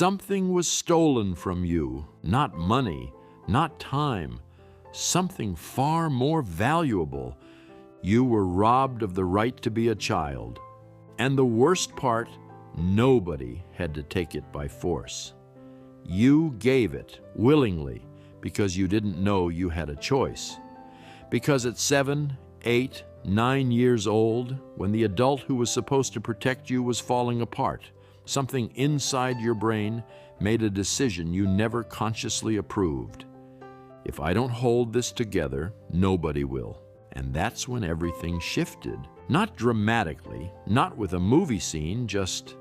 Something was stolen from you, not money, not time, something far more valuable. You were robbed of the right to be a child. And the worst part, nobody had to take it by force. You gave it willingly because you didn't know you had a choice. Because at 7, 8, 9 years old, when the adult who was supposed to protect you was falling apart, something inside your brain made a decision you never consciously approved. If I don't hold this together, nobody will. And that's when everything shifted. Not dramatically, not with a movie scene, just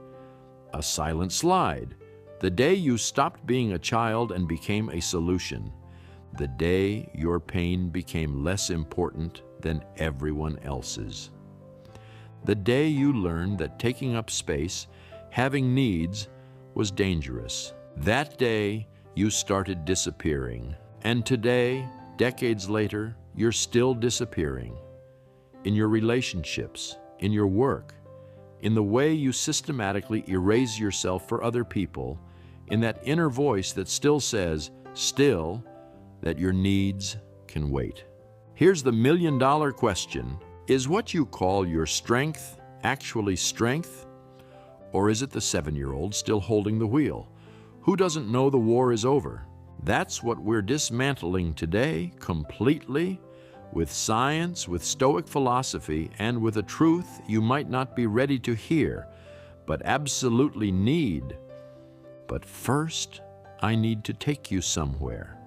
a silent slide. The day you stopped being a child and became a solution. The day your pain became less important than everyone else's. The day you learned that taking up space, having needs, was dangerous. That day you started disappearing. And today, decades later, you're still disappearing. In your relationships, in your work, in the way you systematically erase yourself for other people, in that inner voice that still says, still, that your needs can wait. Here's the million-dollar question. Is what you call your strength actually strength? Or is it the 7-year-old still holding the wheel? Who doesn't know the war is over? That's what we're dismantling today, completely, with science, with Stoic philosophy, and with a truth you might not be ready to hear, but absolutely need. But first, I need to take you somewhere.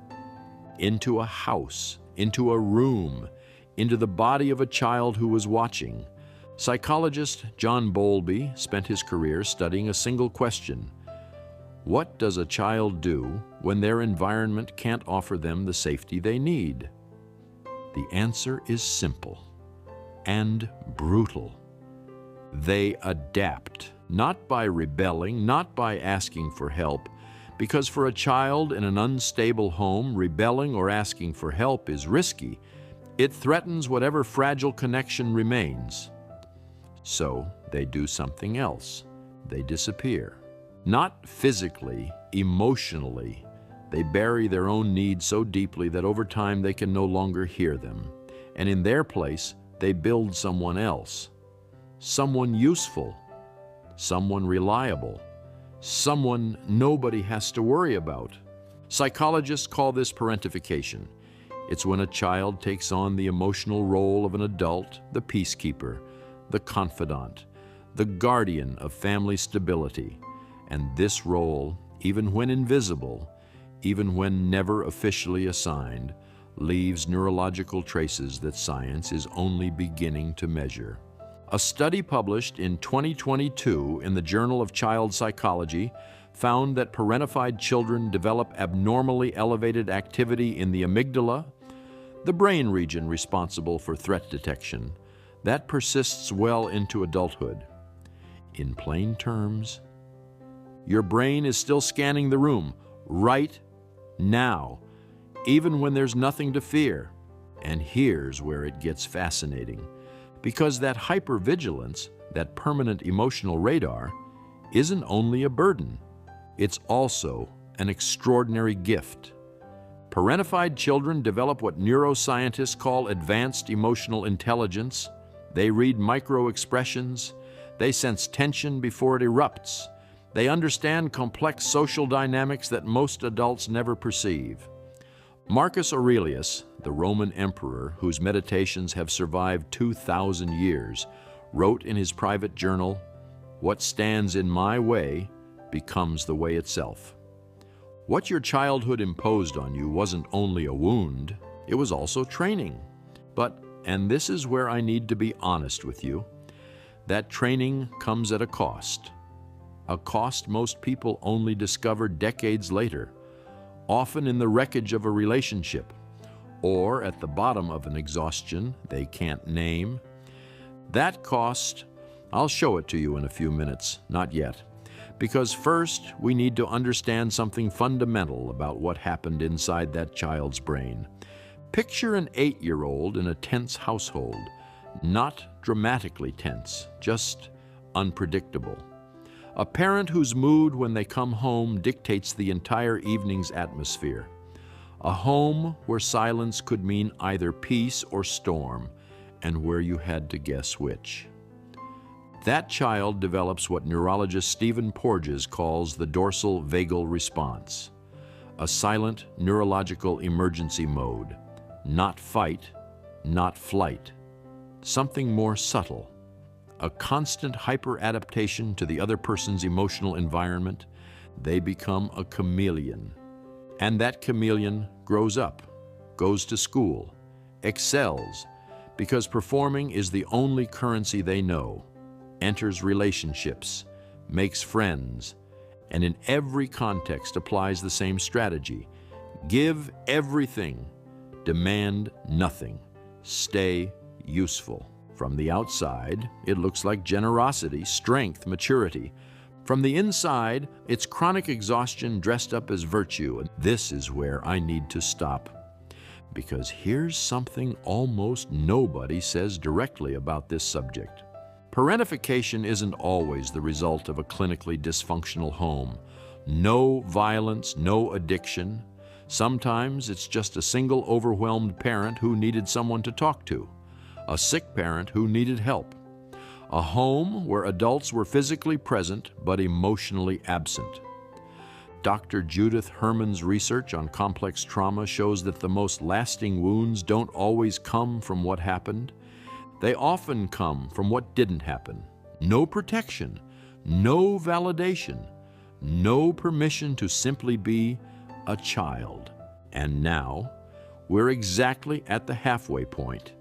Into a house, into a room, into the body of a child who was watching. Psychologist John Bowlby spent his career studying a single question. What does a child do when their environment can't offer them the safety they need? The answer is simple and brutal. They adapt, not by rebelling, not by asking for help, because for a child in an unstable home, rebelling or asking for help is risky. It threatens whatever fragile connection remains. So they do something else. They disappear. Not physically, emotionally. They bury their own needs so deeply that over time they can no longer hear them. And in their place, they build someone else. Someone useful. Someone reliable. Someone nobody has to worry about. Psychologists call this parentification. It's when a child takes on the emotional role of an adult, the peacekeeper, the confidant, the guardian of family stability. And this role, even when invisible, even when never officially assigned, leaves neurological traces that science is only beginning to measure. A study published in 2022 in the Journal of Child Psychology found that parentified children develop abnormally elevated activity in the amygdala, the brain region responsible for threat detection, that persists well into adulthood. In plain terms, your brain is still scanning the room right now, even when there's nothing to fear. And here's where it gets fascinating. Because that hypervigilance, that permanent emotional radar, isn't only a burden. It's also an extraordinary gift. Parentified children develop what neuroscientists call advanced emotional intelligence. They read micro-expressions. They sense tension before it erupts. They understand complex social dynamics that most adults never perceive. Marcus Aurelius, the Roman emperor whose meditations have survived 2,000 years, wrote in his private journal, "What stands in my way becomes the way itself." What your childhood imposed on you wasn't only a wound, it was also training. But, and this is where I need to be honest with you, that training comes at a cost most people only discover decades later, often in the wreckage of a relationship, or at the bottom of an exhaustion they can't name. That cost, I'll show it to you in a few minutes, not yet. Because first, we need to understand something fundamental about what happened inside that child's brain. Picture an 8-year-old in a tense household, not dramatically tense, just unpredictable. A parent whose mood when they come home dictates the entire evening's atmosphere. A home where silence could mean either peace or storm, and where you had to guess which. That child develops what neurologist Stephen Porges calls the dorsal vagal response, a silent neurological emergency mode, not fight, not flight, something more subtle, a constant hyper-adaptation to the other person's emotional environment. They become a chameleon. And that chameleon grows up, goes to school, excels, because performing is the only currency they know, enters relationships, makes friends, and in every context applies the same strategy. Give everything, demand nothing, stay useful. From the outside, it looks like generosity, strength, maturity. From the inside, it's chronic exhaustion dressed up as virtue. And this is where I need to stop. Because here's something almost nobody says directly about this subject. Parentification isn't always the result of a clinically dysfunctional home. No violence, no addiction. Sometimes it's just a single overwhelmed parent who needed someone to talk to. A sick parent who needed help. A home where adults were physically present but emotionally absent. Dr. Judith Herman's research on complex trauma shows that the most lasting wounds don't always come from what happened. They often come from what didn't happen. No protection, no validation, no permission to simply be a child. And now, we're exactly at the halfway point.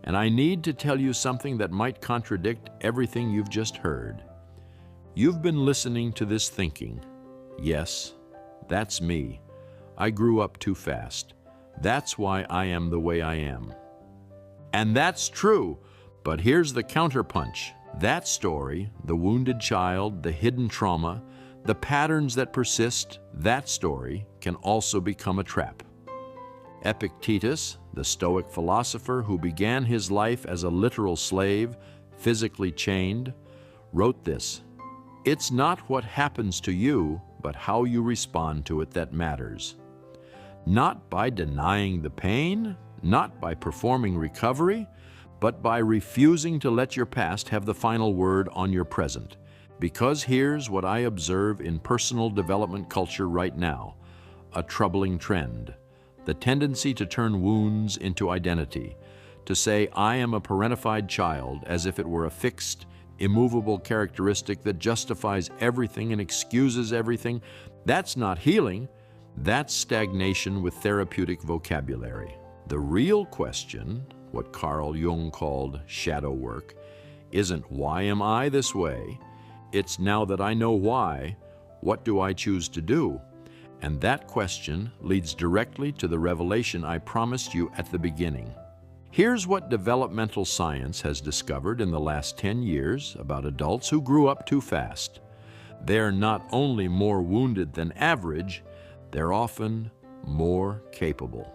And I need to tell you something that might contradict everything you've just heard. You've been listening to this thinking, yes, that's me. I grew up too fast. That's why I am the way I am. And that's true, but here's the counterpunch. That story, the wounded child, the hidden trauma, the patterns that persist, that story can also become a trap. Epictetus, the Stoic philosopher who began his life as a literal slave, physically chained, wrote this: "It's not what happens to you, but how you respond to it that matters. Not by denying the pain, not by performing recovery, but by refusing to let your past have the final word on your present. Because here's what I observe in personal development culture right now, a troubling trend. The tendency to turn wounds into identity, to say I am a parentified child as if it were a fixed, immovable characteristic that justifies everything and excuses everything. That's not healing, that's stagnation with therapeutic vocabulary. The real question, what Carl Jung called shadow work, isn't why am I this way? It's now that I know why, what do I choose to do? And that question leads directly to the revelation I promised you at the beginning. Here's what developmental science has discovered in the last 10 years about adults who grew up too fast. They're not only more wounded than average, they're often more capable.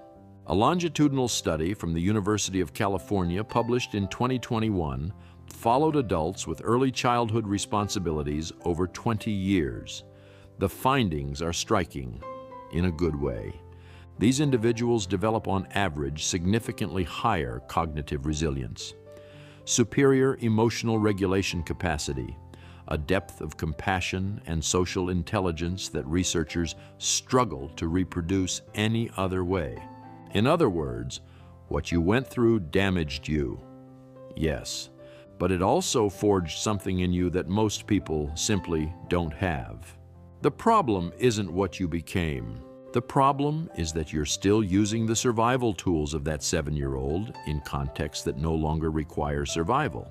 A longitudinal study from the University of California published in 2021 followed adults with early childhood responsibilities over 20 years. The findings are striking in a good way. These individuals develop on average significantly higher cognitive resilience, superior emotional regulation capacity, a depth of compassion and social intelligence that researchers struggle to reproduce any other way. In other words, what you went through damaged you. Yes, but it also forged something in you that most people simply don't have. The problem isn't what you became. The problem is that you're still using the survival tools of that 7-year-old in contexts that no longer require survival.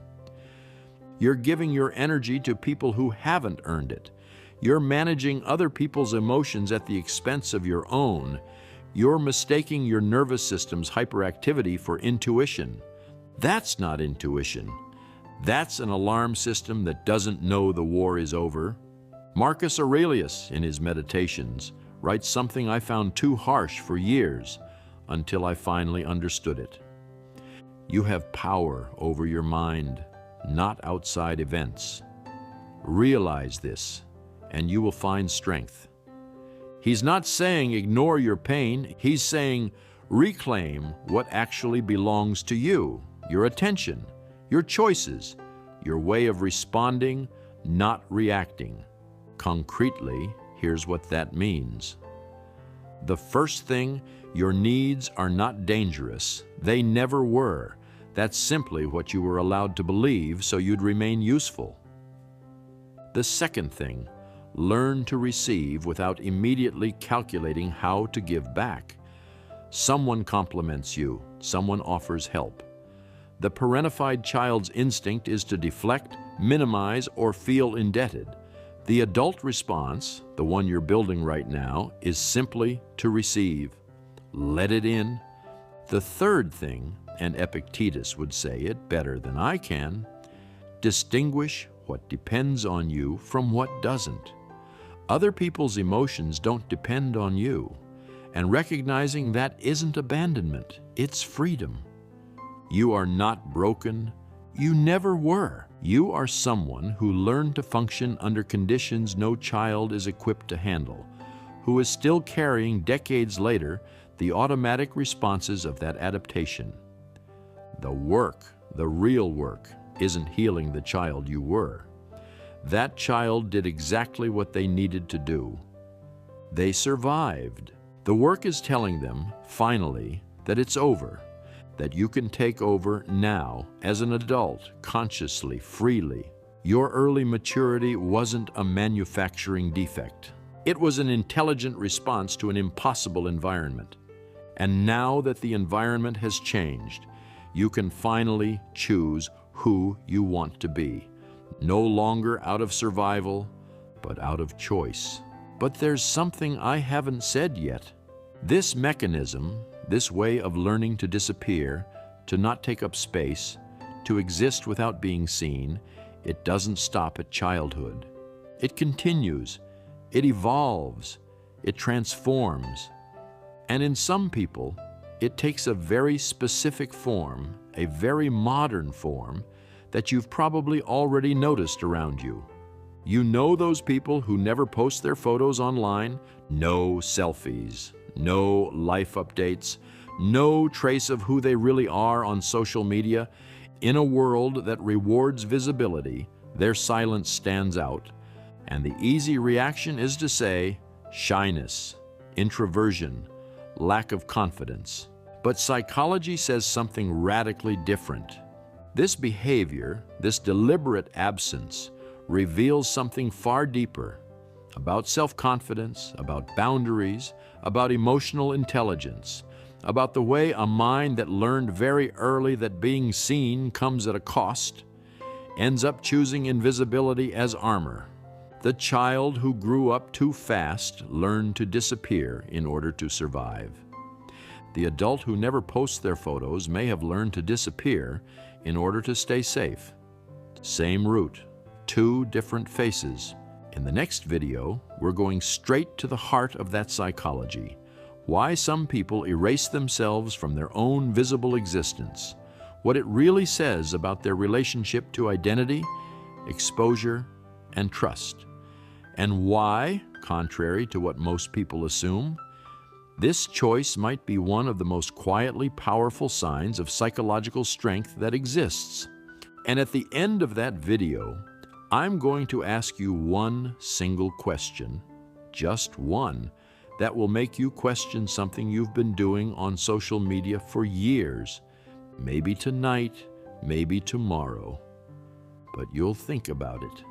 You're giving your energy to people who haven't earned it. You're managing other people's emotions at the expense of your own. You're mistaking your nervous system's hyperactivity for intuition. That's not intuition. That's an alarm system that doesn't know the war is over. Marcus Aurelius, in his Meditations, writes something I found too harsh for years until I finally understood it. You have power over your mind, not outside events. Realize this, and you will find strength. He's not saying ignore your pain. He's saying reclaim what actually belongs to you, your attention, your choices, your way of responding, not reacting. Concretely, here's what that means. The first thing, your needs are not dangerous. They never were. That's simply what you were allowed to believe so you'd remain useful. The second thing, learn to receive without immediately calculating how to give back. Someone compliments you, someone offers help. The parentified child's instinct is to deflect, minimize, or feel indebted. The adult response, the one you're building right now, is simply to receive. Let it in. The third thing, and Epictetus would say it better than I can, distinguish what depends on you from what doesn't. Other people's emotions don't depend on you, and recognizing that isn't abandonment, it's freedom. You are not broken. You never were. You are someone who learned to function under conditions no child is equipped to handle, who is still carrying decades later the automatic responses of that adaptation. The work, the real work, isn't healing the child you were. That child did exactly what they needed to do. They survived. The work is telling them, finally, that it's over, that you can take over now as an adult, consciously, freely. Your early maturity wasn't a manufacturing defect. It was an intelligent response to an impossible environment. And now that the environment has changed, you can finally choose who you want to be. No longer out of survival, but out of choice. But there's something I haven't said yet. This mechanism, this way of learning to disappear, to not take up space, to exist without being seen, it doesn't stop at childhood. It continues, it evolves, it transforms. And in some people, it takes a very specific form, a very modern form, that you've probably already noticed around you. You know those people who never post their photos online? No selfies, no life updates, no trace of who they really are on social media. In a world that rewards visibility, their silence stands out, and the easy reaction is to say shyness, introversion, lack of confidence. But psychology says something radically different. This behavior, this deliberate absence, reveals something far deeper about self-confidence, about boundaries, about emotional intelligence, about the way a mind that learned very early that being seen comes at a cost, ends up choosing invisibility as armor. The child who grew up too fast learned to disappear in order to survive. The adult who never posts their photos may have learned to disappear in order to stay safe. Same root, two different faces. In the next video, we're going straight to the heart of that psychology. Why some people erase themselves from their own visible existence. What it really says about their relationship to identity, exposure, and trust. And why, contrary to what most people assume, this choice might be one of the most quietly powerful signs of psychological strength that exists. And at the end of that video, I'm going to ask you one single question, just one, that will make you question something you've been doing on social media for years, maybe tonight, maybe tomorrow, but you'll think about it.